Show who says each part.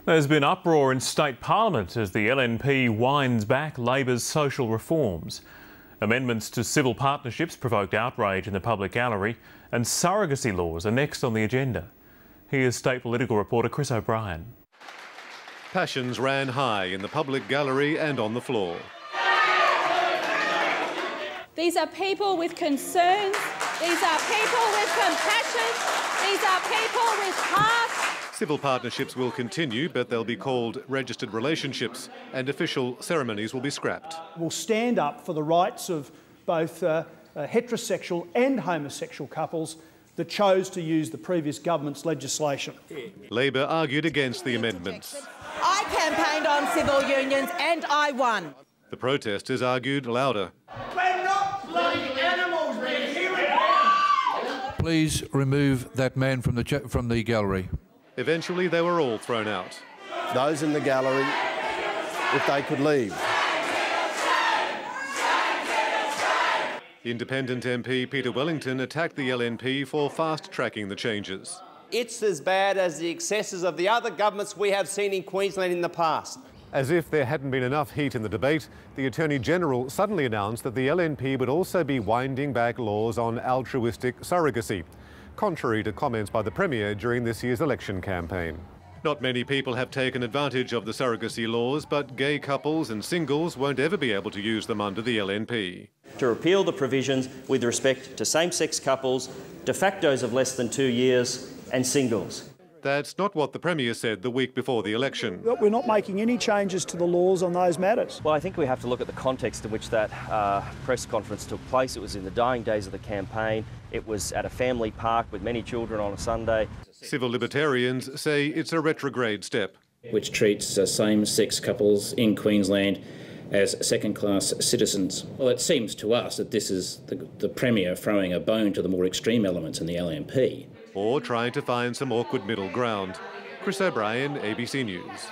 Speaker 1: There's been uproar in State Parliament as the LNP winds back Labor's social reforms. Amendments to civil partnerships provoked outrage in the public gallery, and surrogacy laws are next on the agenda. Here's State political reporter Chris O'Brien.
Speaker 2: Passions ran high in the public gallery and on the floor.
Speaker 3: These are people with concerns, these are people with compassion, these are people with heart.
Speaker 2: Civil partnerships will continue, but they'll be called registered relationships, and official ceremonies will be scrapped.
Speaker 4: We'll stand up for the rights of both heterosexual and homosexual couples that chose to use the previous government's legislation.
Speaker 2: Labor argued against the amendments.
Speaker 5: I campaigned on civil unions and I won.
Speaker 2: The protesters argued louder.
Speaker 6: We're not bloody animals, we're human beings.
Speaker 7: Please remove that man from the gallery.
Speaker 2: Eventually, they were all thrown out.
Speaker 8: Those in the gallery, if they could leave.
Speaker 2: Independent MP Peter Wellington attacked the LNP for fast-tracking the changes.
Speaker 9: It's as bad as the excesses of the other governments we have seen in Queensland in the past.
Speaker 2: As if there hadn't been enough heat in the debate, the Attorney-General suddenly announced that the LNP would also be winding back laws on altruistic surrogacy, contrary to comments by the Premier during this year's election campaign. Not many people have taken advantage of the surrogacy laws, but gay couples and singles won't ever be able to use them under the LNP.
Speaker 10: To repeal the provisions with respect to same-sex couples, de factos of less than 2 years and singles.
Speaker 2: That's not what the Premier said the week before the election.
Speaker 4: We're not making any changes to the laws on those matters.
Speaker 10: Well, I think we have to look at the context in which that press conference took place. It was in the dying days of the campaign. It was at a family park with many children on a Sunday.
Speaker 2: Civil libertarians say it's a retrograde step.
Speaker 11: Which treats same-sex couples in Queensland as second-class citizens. Well, it seems to us that this is the Premier throwing a bone to the more extreme elements in the LNP.
Speaker 2: Or trying to find some awkward middle ground. Chris O'Brien, ABC News.